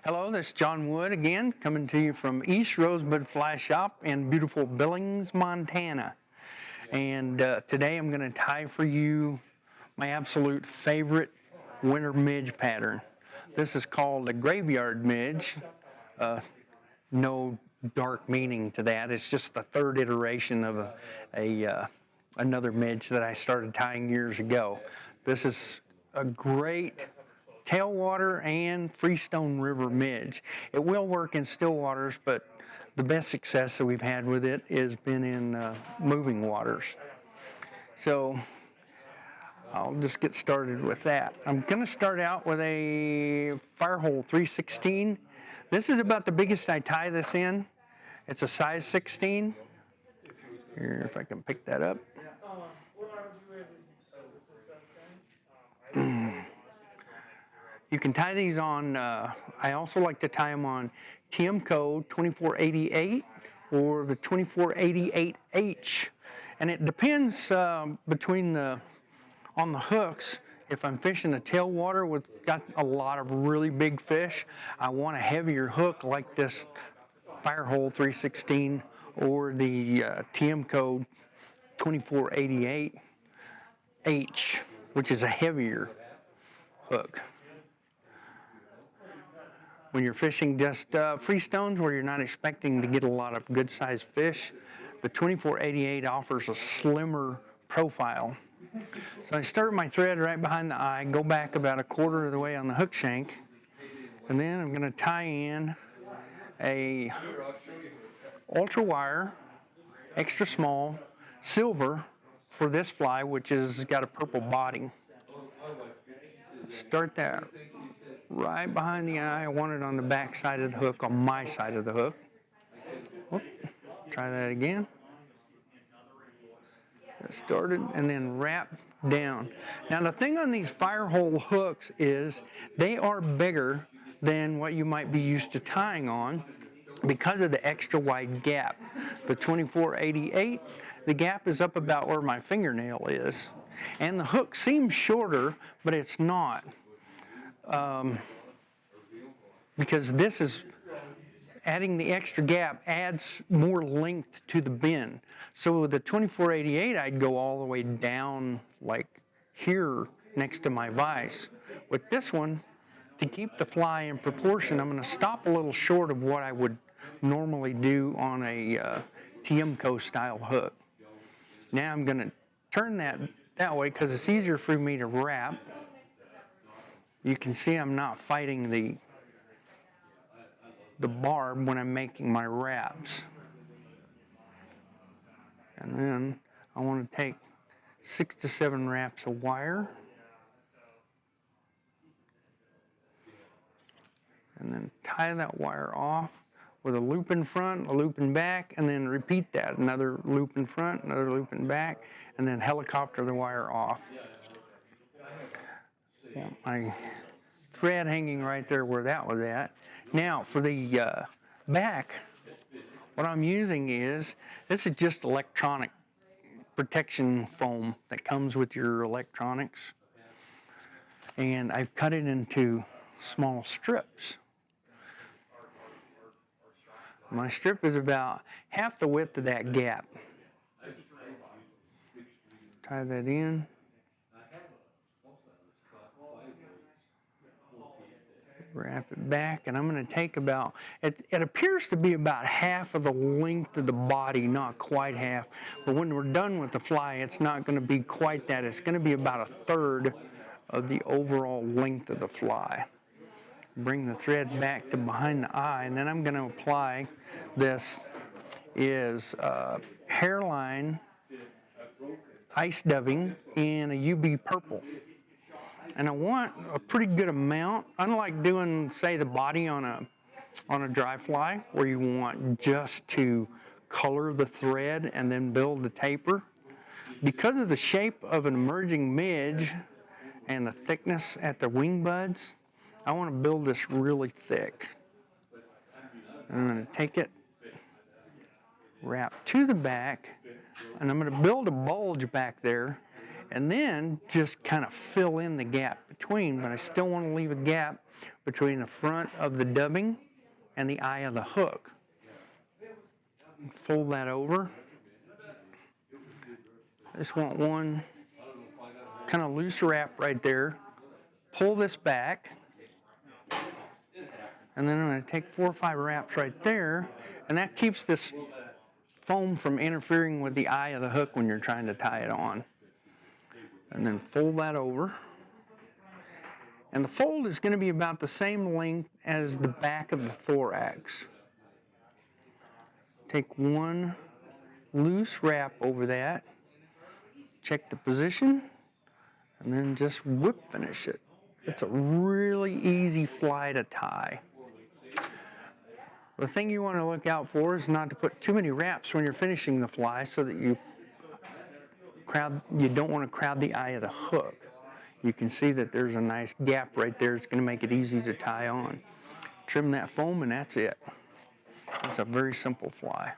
Hello, this is John Wood again, coming to you from East Rosebud Fly Shop in beautiful Billings, Montana. And today I'm going to tie for you my absolute favorite winter midge pattern. This is called a graveyard midge. No dark meaning to that. It's just the third iteration of another midge that I started tying years ago. This is a great tailwater and freestone river midge. It will work in still waters, but the best success that we've had with it has been in moving waters. So I'll just get started with that. I'm going to start out with a Firehole 316. This is about the biggest I tie this in. It's a size 16. Here, if I can pick that up. You can tie these on, I also like to tie them on TMCO 2488 or the 2488H. And it depends on the hooks. If I'm fishing a tailwater with got a lot of really big fish, I want a heavier hook like this Firehole 316 or the TMCO 2488H, which is a heavier hook. When you're fishing just freestones where you're not expecting to get a lot of good sized fish, the 2488 offers a slimmer profile. So I start my thread right behind the eye, go back about a quarter of the way on the hook shank, and then I'm going to tie in a ultra wire, extra small, silver for this fly, which has got a purple body. Start that right behind the eye. I want it on the back side of the hook, on my side of the hook. Whoop. Try that again. Get started and then wrap down. Now the thing on these Firehole hooks is they are bigger than what you might be used to tying on because of the extra wide gap. The 2488, the gap is up about where my fingernail is. And the hook seems shorter, but it's not. Because this is adding the extra gap adds more length to the bend. So with the 2488, I'd go all the way down like here next to my vise. With this one, to keep the fly in proportion, I'm going to stop a little short of what I would normally do on a TMCO style hook. Now I'm going to turn that way because it's easier for me to wrap. You can see I'm not fighting the barb when I'm making my wraps. And then I want to take 6 to 7 wraps of wire. And then tie that wire off with a loop in front, a loop in back, and then repeat that. Another loop in front, another loop in back, and then helicopter the wire off. Yeah, my thread hanging right there where that was at. Now for the back, what I'm using is, this is just electronic protection foam that comes with your electronics. And I've cut it into small strips. My strip is about half the width of that gap. Tie that in. Wrap it back, and I'm going to take about, it appears to be about half of the length of the body, not quite half, but when we're done with the fly, it's not going to be quite that. It's going to be about a third of the overall length of the fly. Bring the thread back to behind the eye, and then I'm going to apply this is hairline ice dubbing in a UB purple. And I want a pretty good amount, unlike doing, say, the body on a dry fly, where you want just to color the thread and then build the taper. Because of the shape of an emerging midge and the thickness at the wing buds, I want to build this really thick. I'm going to take it, wrap to the back, and I'm going to build a bulge back there And then just kind of fill in the gap between, but I still want to leave a gap between the front of the dubbing and the eye of the hook. Fold that over. I just want one kind of loose wrap right there. Pull this back. And then I'm going to take 4 or 5 wraps right there, and that keeps this foam from interfering with the eye of the hook when you're trying to tie it on. And then fold that over. And the fold is going to be about the same length as the back of the thorax. Take one loose wrap over that, check the position, and then just whip finish it. It's a really easy fly to tie. The thing you want to look out for is not to put too many wraps when you're finishing the fly, so that you don't want to crowd the eye of the hook. You can see that there's a nice gap right there. It's going to make it easy to tie on. Trim that foam, and that's it. It's a very simple fly.